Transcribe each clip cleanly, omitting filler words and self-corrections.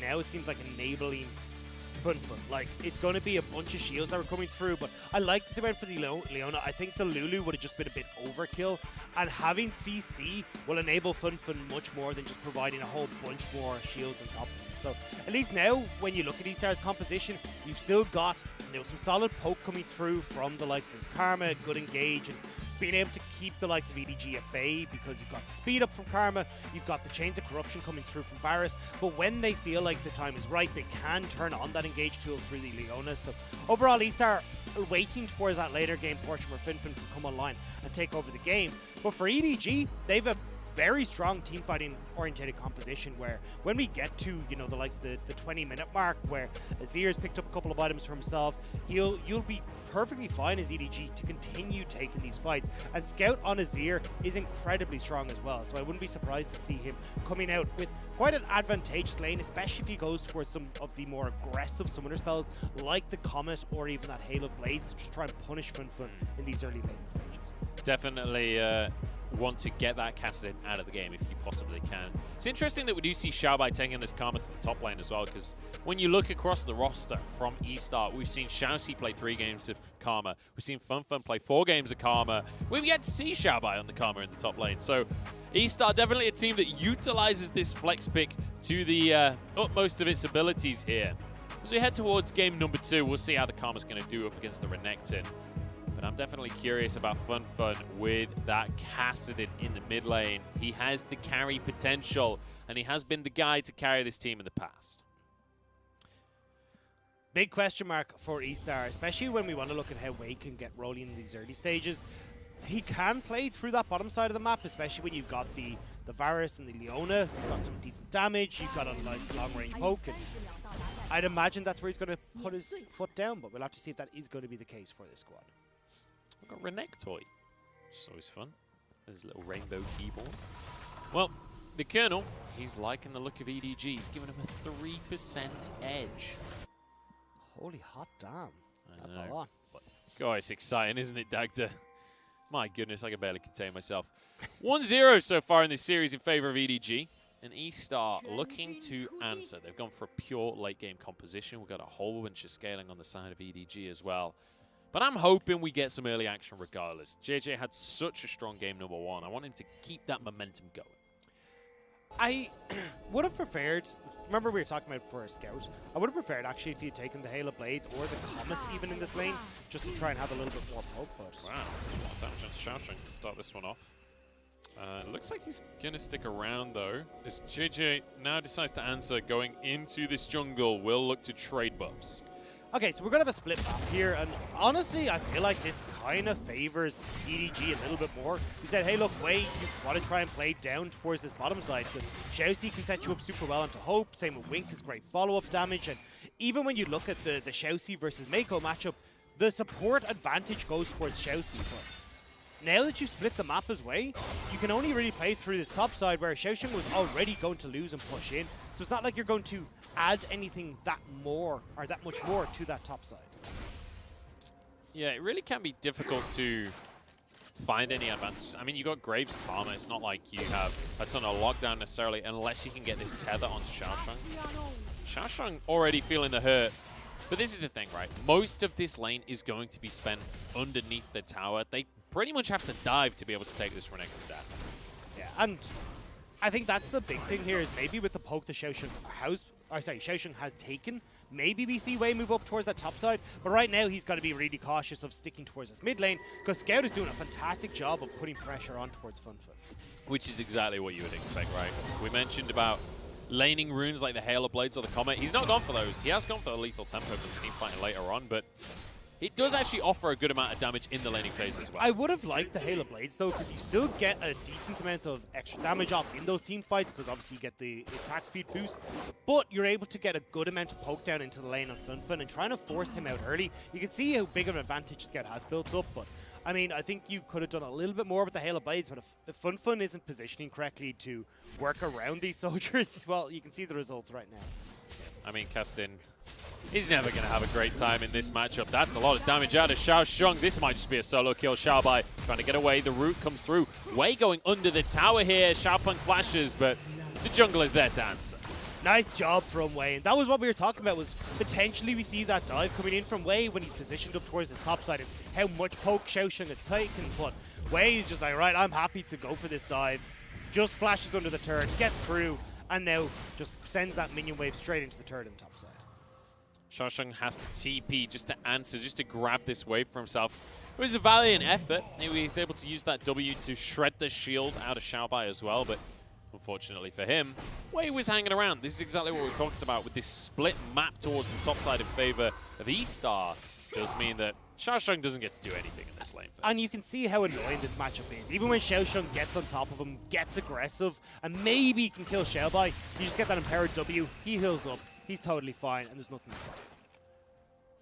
now it seems like enabling Fenfen. Like, it's going to be a bunch of shields that are coming through, but I like that they went for the Leona. I think the Lulu would have just been a bit overkill, and having CC will enable Fenfen much more than just providing a whole bunch more shields on top of them. So at least now, when you look at eStar's composition, you've still got, you know, some solid poke coming through from the likes of this Karma, good engage, and being able to keep the likes of EDG at bay because you've got the speed up from Karma, you've got the chains of corruption coming through from Varus, but when they feel like the time is right, they can turn on that engage tool through the Leona. So overall, eStar are waiting towards that later game portion where Fenfen can come online and take over the game. But for EDG, they've a very strong team fighting oriented composition where when we get to, you know, the likes of the 20-minute mark where Azir's picked up a couple of items for himself, you'll be perfectly fine as EDG to continue taking these fights. And Scout on Azir is incredibly strong as well, so I wouldn't be surprised to see him coming out with quite an advantageous lane, especially if he goes towards some of the more aggressive summoner spells like the Comet or even that Hail of Blades to just try and punish Fenfen in these early lane stages. Definitely want to get that Kassadin out of the game if you possibly can. It's interesting that we do see Xiaobai taking this Karma to the top lane as well, because when you look across the roster from eStar, we've seen ShiauC play 3 games of Karma, we've seen Fenfen play 4 games of Karma, we've yet to see Xiaobai on the Karma in the top lane. So eStar definitely a team that utilizes this flex pick to the utmost of its abilities here. As we head towards game number 2, we'll see how the Karma's going to do up against the Renekton. But I'm definitely curious about Fenfen with that Kassadin in the mid lane. He has the carry potential, and he has been the guy to carry this team in the past. Big question mark for eStar, especially when we want to look at how Wei can get rolling in these early stages. He can play through that bottom side of the map, especially when you've got the Varus and the Leona. You've got some decent damage, you've got a nice long-range poke, and I'd imagine that's where he's going to put his foot down, but we'll have to see if that is going to be the case for this squad. We've got Renekton, which is always fun. There's a little rainbow keyboard. Well, the Colonel, he's liking the look of EDG. He's giving him a 3% edge. Holy hot damn. That's a lot. God, it's exciting, isn't it, Dagda? My goodness, I can barely contain myself. 1-0 so far in this series in favor of EDG. And eStar looking to answer. They've gone for a pure late game composition. We've got a whole bunch of scaling on the side of EDG as well. But I'm hoping we get some early action regardless. Jiejie had such a strong game number 1. I want him to keep that momentum going. I would have preferred, remember we were talking about for a Scout, I would have preferred actually if you'd taken the Hail of Blades or the Comet even in this lane, just to try and have a little bit more poke. But wow, damage on ShiauCing to start this one off. Looks like he's going to stick around though. As Jiejie now decides to answer, going into this jungle, will look to trade buffs. Okay, so we're going to have a split map here, and honestly, I feel like this kind of favors EDG a little bit more. We said, hey, look, Wei, you want to try and play down towards this bottom side, because ShiauC can set you up super well into Hope, same with Wink is great follow-up damage, and even when you look at the ShiauC versus Meiko matchup, the support advantage goes towards ShiauC, but now that you've split the map as Wei, you can only really play through this top side where Xiaoxiang was already going to lose and push in, so it's not like you're going to add anything that much more to that top side. Yeah, it really can be difficult to find any advantages. I mean, you got Graves Karma. It's not like you have a ton of lockdown necessarily, unless you can get this tether onto ShiauCing. ShiauCing already feeling the hurt. But this is the thing, right? Most of this lane is going to be spent underneath the tower. They pretty much have to dive to be able to take this Renekton down. Yeah, and I think that's the big thing here is maybe with the poke that Xiaoxiang has taken, maybe we see Wei move up towards that top side, but right now he's got to be really cautious of sticking towards this mid lane because Scout is doing a fantastic job of putting pressure on towards Fenfen. Which is exactly what you would expect, right? We mentioned about laning runes like the Hail of Blades or the Comet. He's not gone for those. He has gone for the lethal tempo for the team fighting later on, but it does actually offer a good amount of damage in the laning phase as well. I would have liked the Hail of Blades though, because you still get a decent amount of extra damage off in those team fights, because obviously you get the attack speed boost, but you're able to get a good amount of poke down into the lane on Fenfen and trying to force him out early. You can see how big of an advantage Scout has built up, but I mean, I think you could have done a little bit more with the Hail of Blades, but if Fenfen isn't positioning correctly to work around these soldiers, well, you can see the results right now. I mean, Kassadin, he's never going to have a great time in this matchup. That's a lot of damage out of Xiaoxiang. This might just be a solo kill. Xiaobai trying to get away. The root comes through. Wei going under the tower here. Xiaopeng flashes, but the jungle is there to answer. Nice job from Wei. And that was what we were talking about, was potentially we see that dive coming in from Wei when he's positioned up towards his top side and how much poke Xiaoxiang had taken. But Wei is just like, right, I'm happy to go for this dive. Just flashes under the turret, gets through, and now just sends that minion wave straight into the turret on top side. Xiaoxiang has to TP just to answer, just to grab this wave for himself. It was a valiant effort. He was able to use that W to shred the shield out of Xiaobai as well, but unfortunately for him, Wei was hanging around. This is exactly what we talked about with this split map towards the top side in favor of eStar. Does mean that Xiaoxiang doesn't get to do anything in this lane phase. And you can see how annoying this matchup is. Even when Xiaoxiang gets on top of him, gets aggressive, and maybe can kill Xiaobai, you just get that empowered W, he heals up, he's totally fine, and there's nothing to fight.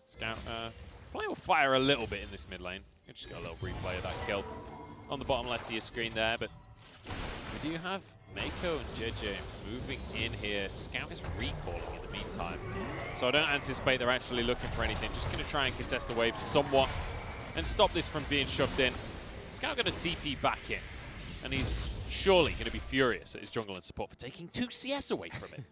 Scout playing with fire a little bit in this mid lane. You just got a little replay of that kill on the bottom left of your screen there, but we do have Meiko and Jiejie moving in here. Scout is recalling in the meantime, so I don't anticipate they're actually looking for anything. Just going to try and contest the wave somewhat and stop this from being shoved in. Scout going to TP back in, and he's surely going to be furious at his jungle and support for taking 2 CS away from it.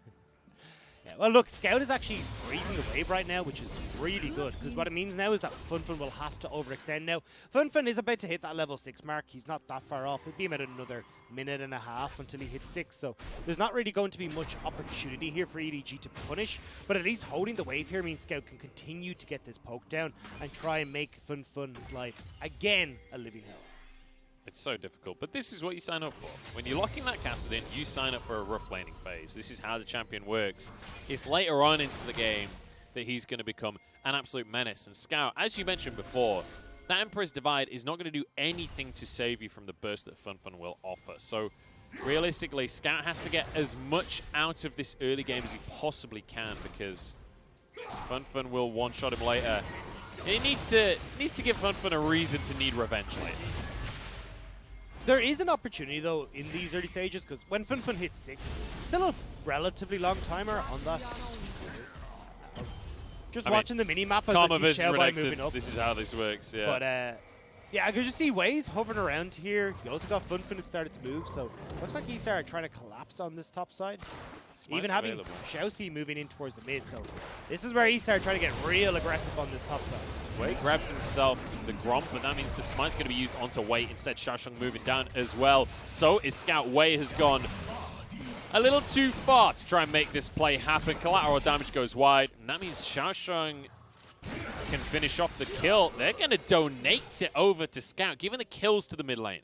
Yeah, well, look, Scout is actually freezing the wave right now, which is really good, because what it means now is that Fenfen will have to overextend now. Fenfen is about to hit that level 6 mark. He's not that far off. It'll be about another minute and a half until he hits 6, so there's not really going to be much opportunity here for EDG to punish, but at least holding the wave here means Scout can continue to get this poke down and try and make Fenfen's life, again, a living hell. It's so difficult, but this is what you sign up for. When you're locking that Kassadin, you sign up for a rough laning phase. This is how the champion works. It's later on into the game that he's going to become an absolute menace. And Scout, as you mentioned before, that Emperor's Divide is not going to do anything to save you from the burst that Fenfen will offer. So realistically, Scout has to get as much out of this early game as he possibly can, because Fenfen will one-shot him later. He needs to give Fenfen a reason to need revenge later. There is an opportunity, though, in these early stages, because when Fenfen hits 6, still a relatively long timer on that. Just watching the mini-map as I see Xiaobai moving up. This is how this works, yeah. But, yeah, I could just see Wei's hovering around here. You also got Fenfen that started to move, so looks like eStar are trying to collapse on this top side. Even having ShiauC moving in towards the mid, so this is where eStar are trying to get real aggressive on this top side. Wei grabs himself the Gromp, but that means the smite's going to be used onto Wei. Instead, Xiaoxiang moving down as well. So is Scout. Wei has gone a little too far to try and make this play happen. Collateral damage goes wide, and that means Xiaoxiang can finish off the kill. They're going to donate it over to Scout, giving the kills to the mid laner.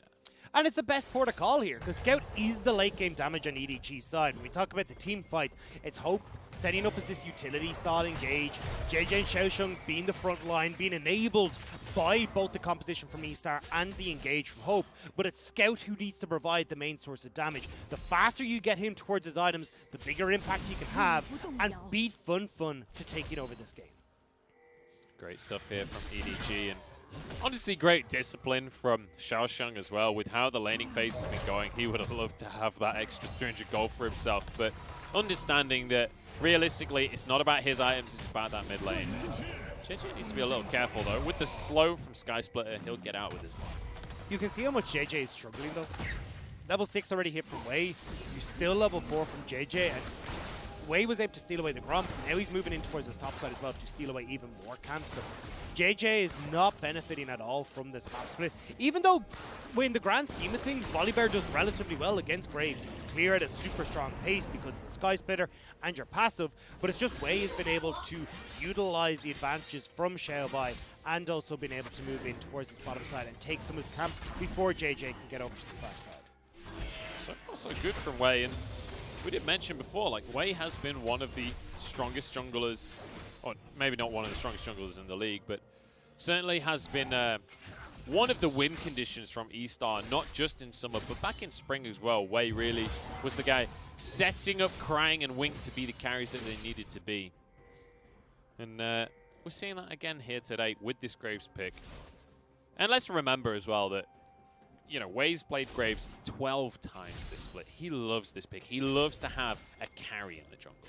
And it's the best port of call here, because Scout is the late game damage on EDG's side. When we talk about the team fights, it's Hope setting up as this utility style engage, Jiejie and Xiaoxiang being the front line, being enabled by both the composition from eStar and the engage from Hope, but it's Scout who needs to provide the main source of damage. The faster you get him towards his items, the bigger impact he can have, and beat Fenfen to taking over this game. Great stuff here from EDG, and honestly great discipline from Xiaoxiang as well. With how the laning phase has been going, he would have loved to have that extra 300 gold for himself, but understanding that realistically it's not about his items, it's about that mid lane. Jiejie needs to be a little careful though. With the slow from Sky Splitter, he'll get out with his life. You can see how much Jiejie is struggling though. Level 6 already hit from Wei, you're still level 4 from Jiejie, and Wei was able to steal away the Gromp. Now he's moving in towards his top side as well to steal away even more camps. So Jiejie is not benefiting at all from this map split. Even though, in the grand scheme of things, Volibear does relatively well against Graves. You can clear at a super strong pace because of the Sky Splitter and your passive, but it's just Wei has been able to utilize the advantages from Xiaobai and also been able to move in towards his bottom side and take some of his camps before Jiejie can get over to the far side. So far so good from Wei, and we did mention before, like, Wei has been one of the strongest junglers, or maybe not one of the strongest junglers in the league, but certainly has been one of the win conditions from eStar, not just in summer, but back in spring as well. Wei really was the guy setting up Krang and Wink to be the carries that they needed to be. And we're seeing that again here today with this Graves pick. And let's remember as well that, you know, Wei's played Graves 12 times this split. He loves this pick. He loves to have a carry in the jungle.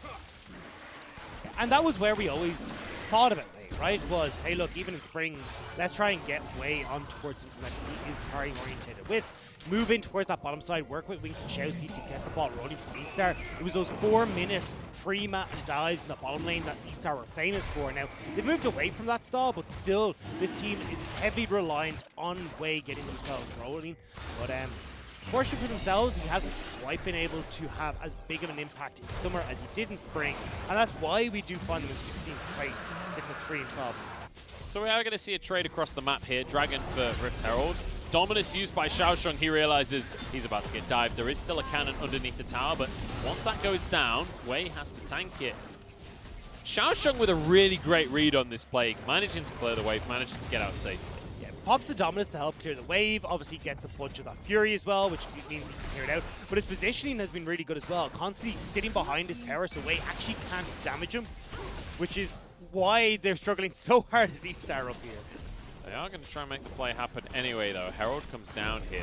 And that was where we always thought about Wei, right? Was, hey, look, even in spring, let's try and get Wei on towards something that he is carrying orientated with. move in towards that bottom side, work with Wink and XiaoC to get the ball rolling for eStar. It was those 4-minute free mat and dives in the bottom lane that eStar were famous for. Now, they've moved away from that style, but still, this team is heavily reliant on Wei getting themselves rolling. But fortunately for themselves, he hasn't quite been able to have as big of an impact in summer as he did in spring, and that's why we do find them in 16th place, sitting with 3 and 12. So we are going to see a trade across the map here. Dragon for Rift Herald. Dominus used by Xiaoxiang. He realizes he's about to get dived. There is still a cannon underneath the tower, but once that goes down, Wei has to tank it. Xiaoxiang with a really great read on this play, managing to clear the wave, managing to get out safely. Yeah, pops the Dominus to help clear the wave. Obviously gets a bunch of that Fury as well, which means he can clear it out. But his positioning has been really good as well. Constantly sitting behind his tower, so Wei actually can't damage him, which is why they're struggling so hard as eStar up here. They are going to try and make the play happen anyway, though. Herald comes down here.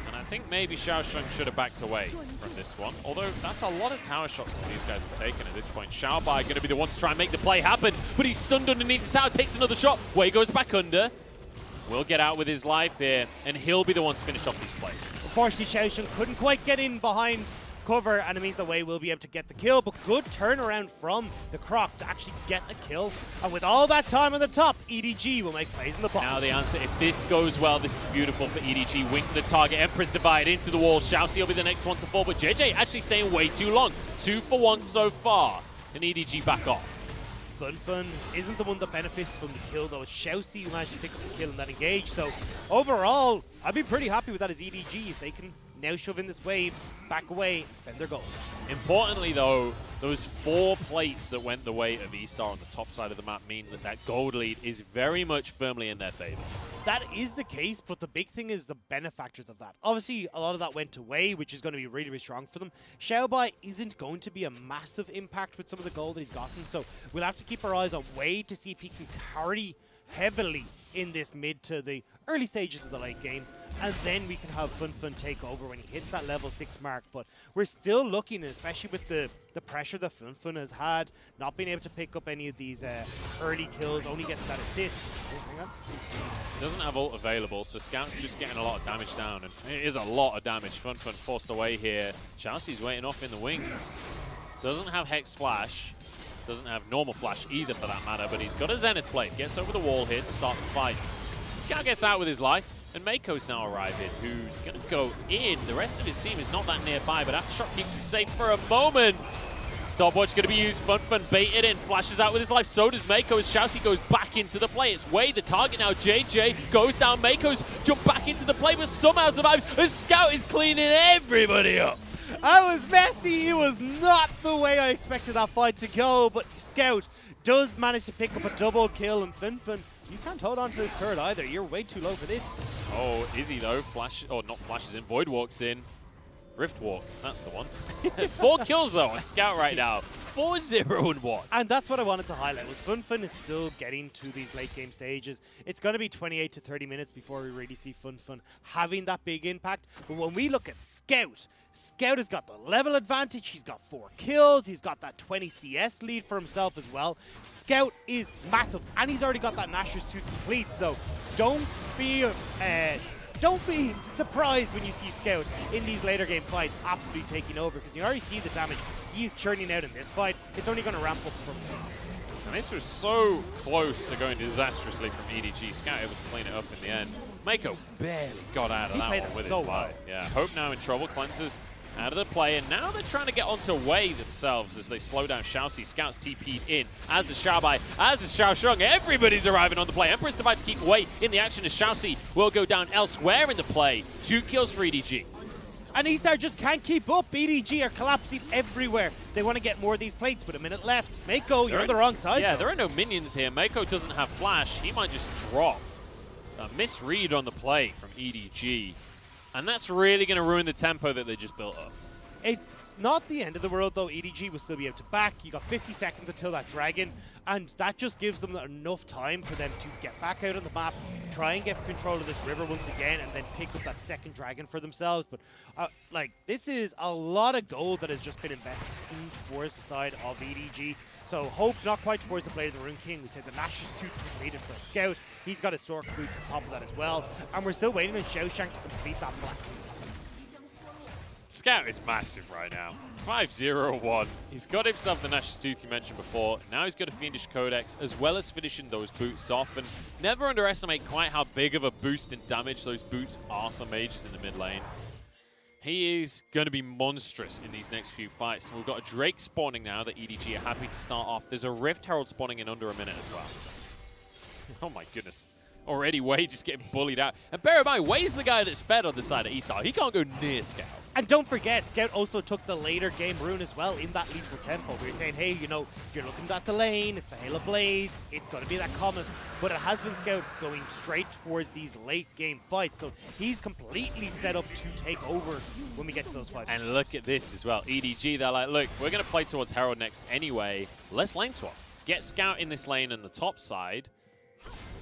And I think maybe Xiaoxiang should have backed away from this one. Although that's a lot of tower shots that these guys have taken at this point. Xiaobai going to be the one to try and make the play happen, but he's stunned underneath the tower, takes another shot. Wei goes back under. Will get out with his life here, and he'll be the one to finish off these plays. Unfortunately, Xiaoxiang couldn't quite get in behind cover, and it means that Wei will be able to get the kill, but good turnaround from the Croc to actually get a kill. And with all that time on the top, EDG will make plays in the box. Now the answer, if this goes well, this is beautiful for EDG. Wink the target, Empress Divide into the wall. ShiauC will be the next one to fall, but Jiejie actually staying way too long. 2 for 1 so far, and EDG back off. Fenfen isn't the one that benefits from the kill, though. It's xiaoC who managed to pick up the kill in that engage. So overall, I'd be pretty happy with that as EDG, as they can now shove in this wave, back away, and spend their gold. Importantly, though, those 4 plates that went the way of eStar on the top side of the map mean that that gold lead is very much firmly in their favor. That is the case, but the big thing is the benefactors of that. Obviously, a lot of that went away, which is going to be really, really strong for them. Xiaobai isn't going to be a massive impact with some of the gold that he's gotten, so we'll have to keep our eyes on Wei to see if he can carry heavily in this mid to the early stages of the late game, and then we can have Fenfen take over when he hits that level 6 mark. But we're still looking, especially with the pressure that Fenfen has had, not being able to pick up any of these early kills, only getting that assist. Hang on. Doesn't have ult available, so Scout's just getting a lot of damage down, and it is a lot of damage. Fenfen forced away here. xiaoC's waiting off in the wings. Doesn't have Hex Flash. Doesn't have normal flash either, for that matter, but he's got a Zenith Blade. Gets over the wall here to start the fight. Scout gets out with his life, and Meiko's now arriving, who's going to go in. The rest of his team is not that nearby, but Aftershock keeps him safe for a moment. Stopwatch going to be used. Fenfen baited in, flashes out with his life. So does Meiko as xiaoC goes back into the play. It's Wei, the target now. Jiejie goes down. Meiko's jump back into the play, but somehow survives. And Scout is cleaning everybody up. I was messy. It was not the way I expected that fight to go, but Scout does manage to pick up a double kill, and Fenfen, you can't hold on to this turret either. You're way too low for this. Oh, is he though? Flash, or not flashes in. Void walks in. Rift Walk, that's the one. 4 kills though on Scout right now. 4-0-1. And that's what I wanted to highlight, was Fenfen is still getting to these late game stages. It's going to be 28 to 30 minutes before we really see Fenfen having that big impact. But when we look at Scout, Scout has got the level advantage. He's got 4 kills. He's got that 20 CS lead for himself as well. Scout is massive, and he's already got that Nashor's Tooth complete. So don't be surprised when you see Scout in these later game fights absolutely taking over, because you already see the damage he's churning out in this fight. It's only going to ramp up from there. And this was so close to going disastrously from EDG. Scout able to clean it up in the end. Meiko barely got out of that one with his life. Yeah, Hope now in trouble. Cleanses out of the play, and now they're trying to get onto Wei themselves as they slow down xiaoC. Scout's TP'd in, as is Xiaobai, as is Xiaoxiang. Everybody's arriving on the play. Empress Divide to keep Wei in the action as xiaoC will go down elsewhere in the play. 2 kills for EDG. And eStar just can't keep up. EDG are collapsing everywhere. They want to get more of these plates, but a minute left. Meiko, you're on the wrong side. Yeah, though. there are no minions here. Meiko doesn't have flash. He might just drop. A misread on the play from EDG. And that's really going to ruin the tempo that they just built up. It's not the end of the world, though. EDG will still be able to back. You got 50 seconds until that dragon, and that just gives them enough time for them to get back out on the map, try and get control of this river once again, and then pick up that second dragon for themselves. But like, this is a lot of gold that has just been invested in towards the side of EDG. So hope not quite towards the Blade of the Rune King. We said the Nash's tooth completed for a scout. He's got his Sork boots on top of that as well, and we're still waiting on Xiaoxiang to complete that black. Scout is massive right now. 5-0-1. He's got himself the Nash's Tooth you mentioned before. Now he's got a Fiendish Codex, as well as finishing those boots off. And never underestimate quite how big of a boost in damage those boots are for mages in the mid lane. He is going to be monstrous in these next few fights. And we've got a Drake spawning now that EDG are happy to start off. There's a Rift Herald spawning in under a minute as well. Oh my goodness. Already Wei just getting bullied out. And bear in mind, Wei's the guy that's fed on the side of eStar. He can't go near Scout. And don't forget, Scout also took the later game rune as well in that lethal tempo. We were saying, hey, you know, if you're looking at the lane, it's the Hail of Blades, it's going to be that comet. But it has been Scout going straight towards these late game fights. So he's completely set up to take over when we get to those fights. And look at this as well. EDG, they're like, look, we're going to play towards Herald next anyway. Let's lane swap. Get Scout in this lane on the top side,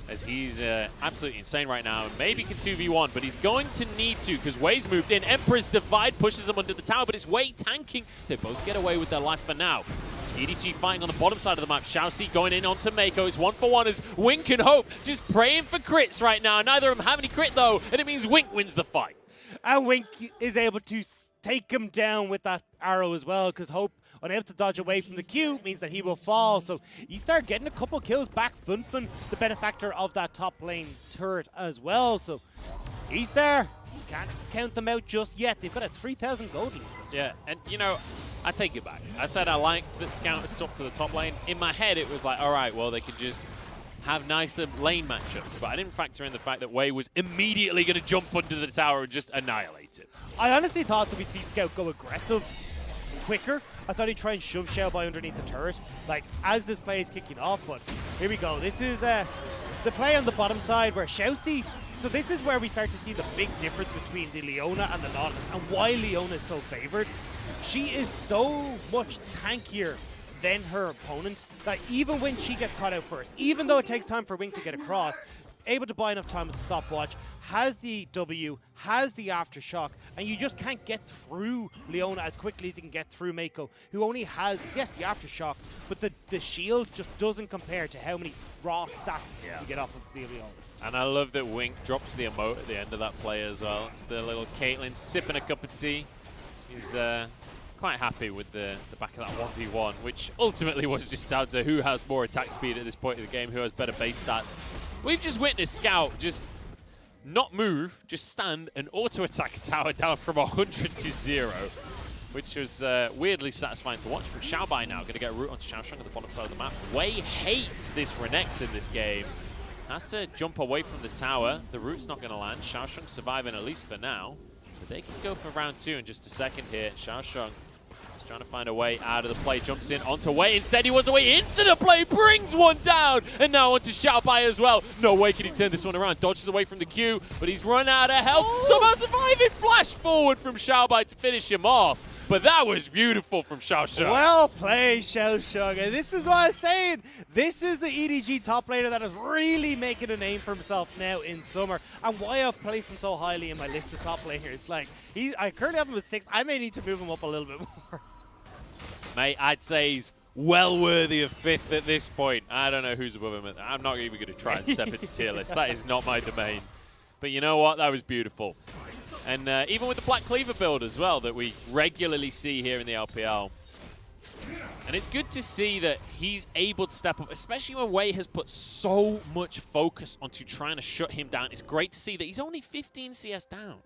as he's absolutely insane right now. Maybe can 2v1, but he's going to need to, because Wei's moved in. Emperor's Divide pushes him under the tower, but it's Wei tanking. They both get away with their life for now. EDG fighting on the bottom side of the map. ShiauC going in onto Meiko. It's 1-for-1 as Wink and Hope just praying for crits right now. Neither of them have any crit, though, and it means Wink wins the fight. And Wink is able to take him down with that arrow as well, because Hope, unable to dodge away from the Q, means that he will fall. So eStar getting a couple kills back. Fenfen, the benefactor of that top lane turret as well. So eStar, can't count them out just yet. They've got a 3,000 gold lead. Yeah, and you know, I take it back. I said I liked that Scout had stopped to the top lane. In my head, it was like, all right, well, they could just have nicer lane matchups. But I didn't factor in the fact that Wei was immediately going to jump under the tower and just annihilate it. I honestly thought that we'd see Scout go aggressive quicker. I thought he'd try and shove Xiaobai underneath the turret, like, as this play is kicking off, but here we go. This is the play on the bottom side where ShiauC, so this is where we start to see the big difference between the Leona and the Nautilus, and why Leona is so favored. She is so much tankier than her opponent that even when she gets caught out first, even though it takes time for Wink to get across, able to buy enough time with the stopwatch, has the W, has the Aftershock, and you just can't get through Leona as quickly as you can get through Meiko, who only has, yes, the Aftershock, but the shield just doesn't compare to how many raw stats you get off of the Leona. And I love that Wink drops the emote at the end of that play as well. It's the little Caitlyn sipping a cup of tea. He's quite happy with the back of that 1v1, which ultimately was just down to who has more attack speed at this point of the game, who has better base stats. We've just witnessed Scout just not move, just stand and auto-attack a tower down from 100 to 0, which was weirdly satisfying to watch. From Xiaobai now, going to get a root onto Xiaoxiang at the bottom side of the map. Wei hates this Renekton this game. Has to jump away from the tower. The root's not going to land. Xiaoxiang surviving at least for now. But they can go for round 2 in just a second here. Xiaoxiang trying to find a way out of the play, jumps in onto Wei. Instead, he was away into the play, brings one down, and now onto Xiaobai as well. No way can he turn this one around. Dodges away from the Q, but he's run out of health. Somehow surviving. Flash forward from Xiaobai to finish him off. But that was beautiful from Xiaoxiang. Well played, Xiaoxiang. And this is what I was saying. This is the EDG top laner that is really making a name for himself now in summer. And why I've placed him so highly in my list of top laners. Like, I currently have him at 6. I may need to move him up a little bit more. Mate, I'd say he's well worthy of 5th at this point. I don't know who's above him. I'm not even going to try and step into tier list. That is not my domain. But you know what? That was beautiful. And even with the Black Cleaver build as well that we regularly see here in the LPL. And it's good to see that he's able to step up, especially when Wei has put so much focus onto trying to shut him down. It's great to see that he's only 15 CS down.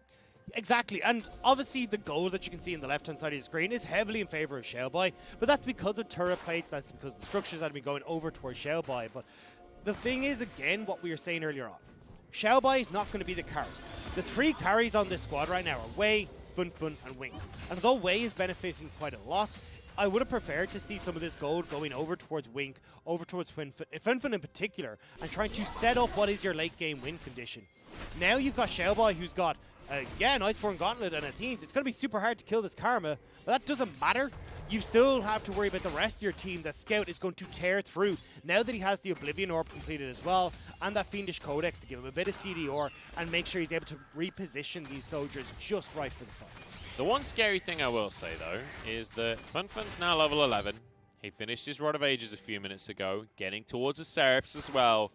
Exactly, and obviously the goal that you can see in the left-hand side of the screen is heavily in favor of Xiaobai, but that's because of turret plates, that's because the structures that have been going over towards Xiaobai. But the thing is, again, what we were saying earlier on, Xiaobai is not going to be the carry. The 3 carries on this squad right now are Wei, Fenfen, and Wink. And although Wei is benefiting quite a lot, I would have preferred to see some of this gold going over towards Wink, over towards Fenfen in particular, and trying to set up what is your late game win condition. Now you've got Xiaobai, who's got yeah, an Iceborne Gauntlet and Athenes. It's going to be super hard to kill this Karma, but that doesn't matter. You still have to worry about the rest of your team that Scout is going to tear through now that he has the Oblivion Orb completed as well, and that Fiendish Codex to give him a bit of CDR and make sure he's able to reposition these soldiers just right for the fights. The one scary thing I will say, though, is that Fenfen's now level 11. He finished his Rod of Ages a few minutes ago, getting towards a Seraph as well.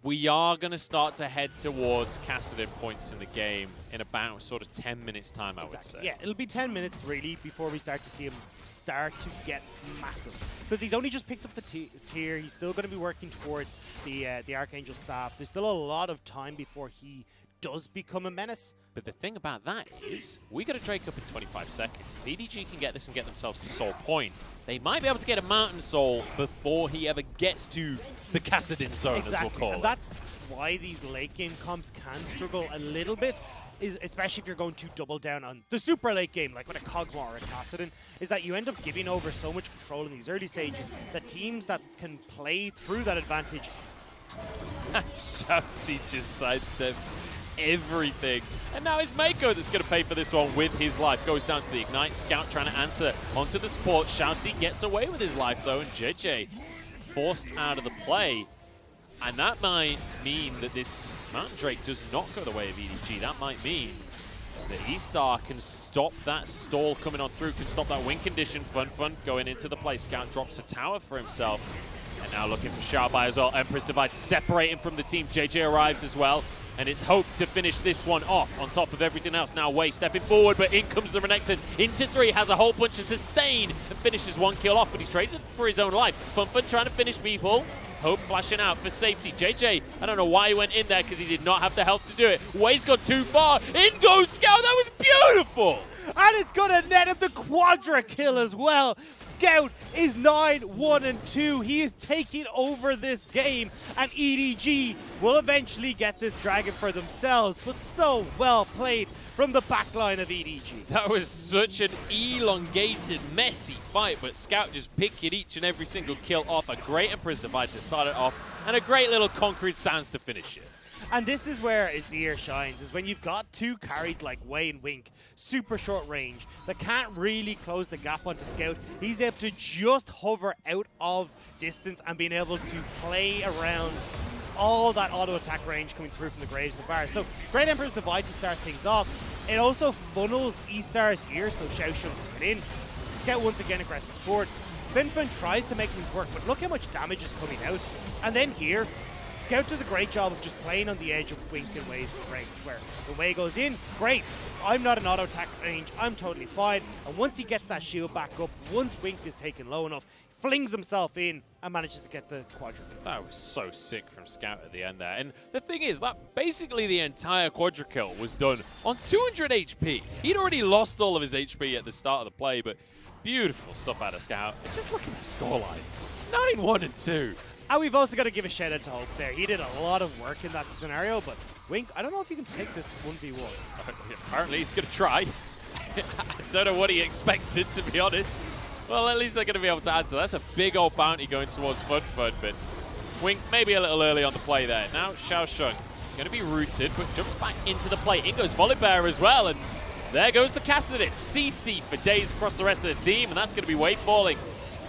We are going to start to head towards Kassadin points in the game in about sort of 10 minutes time, I would say. Yeah, it'll be 10 minutes really before we start to see him start to get massive. Because he's only just picked up the tier. He's still going to be working towards the Archangel staff. There's still a lot of time before he does become a menace. But the thing about that is, we got a Drake up in 25 seconds. If EDG can get this and get themselves to Soul Point, they might be able to get a Mountain Soul before he ever gets to the Kassadin zone, as we'll call it. And that's why these late game comps can struggle a little bit, is especially if you're going to double down on the super late game, like with a Kog'Maw or a Kassadin, is that you end up giving over so much control in these early stages that teams that can play through that advantage. ShiauC just sidesteps everything. And now it's Meiko that's going to pay for this one with his life. Goes down to the Ignite. Scout trying to answer onto the support. ShiauC gets away with his life, though, and Jiejie forced out of the play. And that might mean that this Mountain Drake does not go the way of EDG. That might mean that eStar can stop that stall coming on through, can stop that win condition. Fenfen going into the play. Scout drops a tower for himself. And now looking for Xiaobai as well. Empress Divide separating from the team. Jiejie arrives as well. And it's hope to finish this one off on top of everything else. Now Wei stepping forward, but in comes the Renekton into 3, has a whole bunch of sustain and finishes 1 kill off, but he's trading for his own life. Fenfen trying to finish people. Hope flashing out for safety. Jiejie, I don't know why he went in there because he did not have the health to do it. Wei's gone too far. In goes Scout. That was beautiful. And it's going to net him the quadra kill as well. Scout is 9-1-2. He is taking over this game, and EDG will eventually get this dragon for themselves, but so well played from the backline of EDG. That was such an elongated, messy fight, but Scout just picking each and every single kill off. A great Empress Divide to start it off, and a great little Concrete Sands to finish it. And this is where Azir shines, is when you've got two carries like Wei and Wink, super short range, that can't really close the gap onto Scout. He's able to just hover out of distance and being able to play around all that auto attack range coming through from the Graves and the Varus. So great Emperor's Divide to start things off. It also funnels eStar's here, so Xiaoxiang coming in. Scout once again aggressive forward. Fenfen tries to make things work, but look how much damage is coming out. And then here, Scout does a great job of just playing on the edge of Wink and Wei's range, where when Wei goes in, great, I'm not in auto attack range, I'm totally fine. And once he gets that shield back up, once Wink is taken low enough, flings himself in and manages to get the quadra kill. That was so sick from Scout at the end there. And the thing is, that basically the entire quadra kill was done on 200 HP. He'd already lost all of his HP at the start of the play, but beautiful stuff out of Scout. And just look at the scoreline, 9-1-2. And we've also got to give a shout out to Hope there. He did a lot of work in that scenario, but Wink, I don't know if you can take this 1v1. Apparently he's going to try. I don't know what he expected, to be honest. Well, at least they're going to be able to answer. That's a big old bounty going towards Fenfen, but Wink maybe a little early on the play there. Now Xiaoxiang going to be rooted, but jumps back into the play. In goes Volibear as well, and there goes the Kassadin. CC for days across the rest of the team, and that's going to be Wei falling.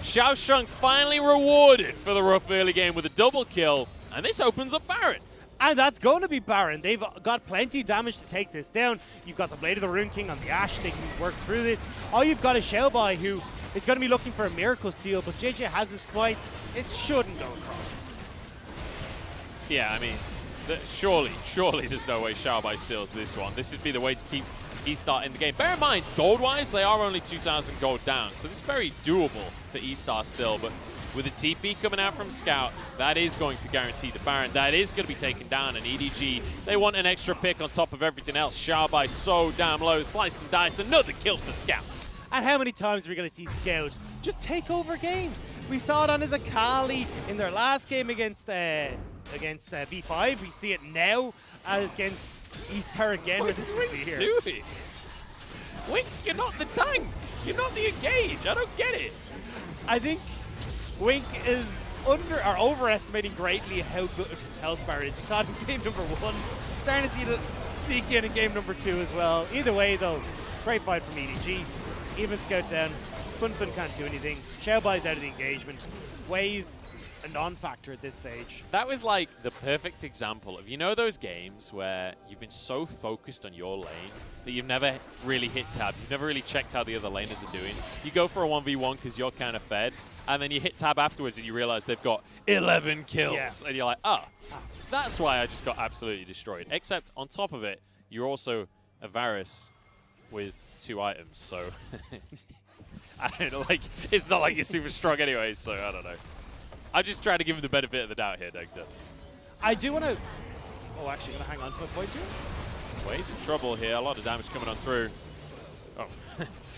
Xiaoxiang finally rewarded for the rough early game with a double kill, and this opens up Baron. And that's going to be Baron. They've got plenty of damage to take this down. You've got the Blade of the Rune King on the Ashe. They can work through this. All you've got is Xiaobai, who is going to be looking for a Miracle Steal, but Jiejie has his smite. It shouldn't go across. Yeah, I mean, surely there's no way Xiaobai steals this one. This would be the way to keep eStar in the game. Bear in mind, gold-wise, they are only 2,000 gold down, so this is very doable for eStar still, but with a TP coming out from Scout, that is going to guarantee the Baron. That is going to be taken down, and EDG, they want an extra pick on top of everything else. Xiaobai so damn low, slice and dice, another kill for Scout. And how many times are we going to see Scout just take over games? We saw it on his Akali in their last game against V5. We see it now against eStar again. What is Wink doing? Wink, you're not the tank. You're not the engage. I don't get it. I think Wink is overestimating greatly how good his health bar is. We saw it in game number 1. Starting to see the sneaky in game number 2 as well. Either way, though, great fight from EDG. Even scout down. Fenfen can't do anything. Xiaobai's out of the engagement. Wei's a non-factor at this stage. That was like the perfect example of, you know, those games where you've been so focused on your lane that you've never really hit tab. You've never really checked how the other laners are doing. You go for a 1v1 because you're kind of fed, and then you hit tab afterwards and you realize they've got 11 kills. Yeah. And you're like, oh, that's why I just got absolutely destroyed. Except on top of it, you're also a Varus with 2 items, so I don't know, like, it's not like you're super strong anyway, so I don't know. I'm just trying to give him the benefit of the doubt here, Degda. I do want to... Oh, actually, going to hang on to a point here. Way some trouble here. A lot of damage coming on through. Oh.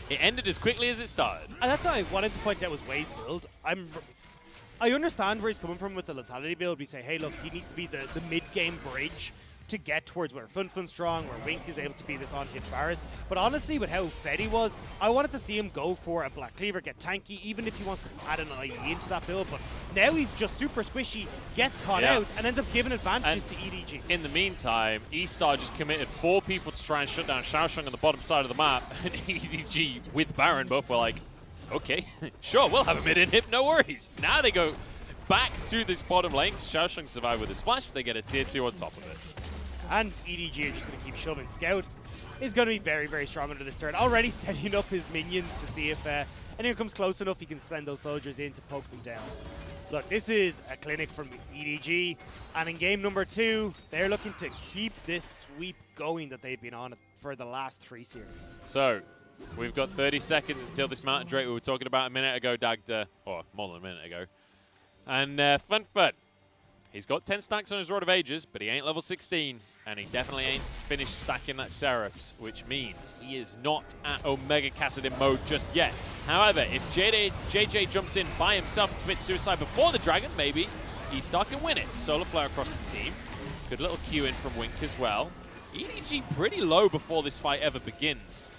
It ended as quickly as it started. And that's what I wanted to point out was Wei's build. I understand where he's coming from with the lethality build. We say, hey, look, he needs to be the mid-game bridge to get towards where Fenfen's strong, where Wink is able to be this on-hit Varus. But honestly, with how fed he was, I wanted to see him go for a Black Cleaver, get tanky, even if he wants to add an IE into that build. But now he's just super squishy, gets caught out, and ends up giving advantages to EDG. In the meantime, eStar just committed 4 people to try and shut down Xiaoxiang on the bottom side of the map, and EDG with Baron both were like, okay, sure, we'll have a mid-inhib, no worries. Now they go back to this bottom lane. Xiaoxiang survived with his flash, they get a tier 2 on top of it. And EDG are just going to keep shoving. Scout is going to be very, very strong under this turn. Already setting up his minions to see if anyone comes close enough, he can send those soldiers in to poke them down. Look, this is a clinic from EDG. And in game number 2, they're looking to keep this sweep going that they've been on for the last 3 series. So, we've got 30 seconds until this Mountain Drake we were talking about a minute ago, Dagda, or more than a minute ago. And Fenfen. He's got 10 stacks on his Rod of Ages, but he ain't level 16, and he definitely ain't finished stacking that Seraphs, which means he is not at Omega Kassadin mode just yet. However, if Jiejie jumps in by himself and commits suicide before the Dragon, maybe eStar can win it. Solar Flare across the team. Good little Q in from Wink as well. EDG pretty low before this fight ever begins.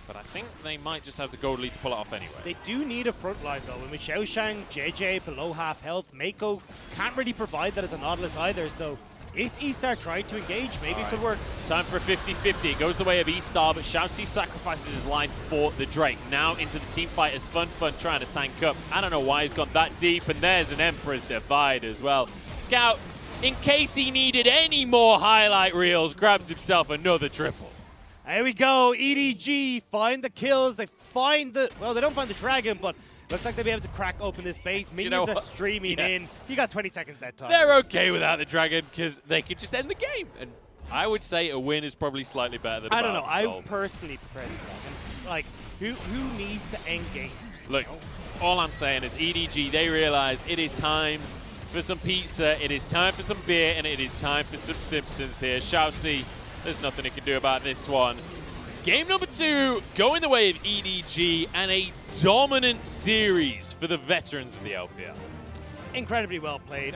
But I think they might just have the gold lead to pull it off anyway. They do need a front line, though. And with Xiaoxiang, Jiejie below half health, Meiko can't really provide that as a Nautilus either. So if eStar tried to engage, maybe it could work. Time for a 50-50. It goes the way of eStar, but ShiauC sacrifices his life for the Drake. Now into the team fight as Fenfen trying to tank up. I don't know why he's gone that deep, and there's an Emperor's Divide as well. Scout, in case he needed any more highlight reels, grabs himself another triple. There we go, EDG find the kills, they find the, well, they don't find the Dragon, but looks like they'll be able to crack open this base. Minions are streaming in. You got 20 seconds that time. They're okay without the Dragon because they could just end the game. And I would say a win is probably slightly better than a I don't know, battle, I personally prefer the Dragon. Like, who needs to end games? Look, all I'm saying is EDG, they realize it is time for some pizza, it is time for some beer, and it is time for some Simpsons here. ShiauC, there's nothing he can do about this one. Game number 2, going the way of EDG, and a dominant series for the veterans of the LPL. Incredibly well played.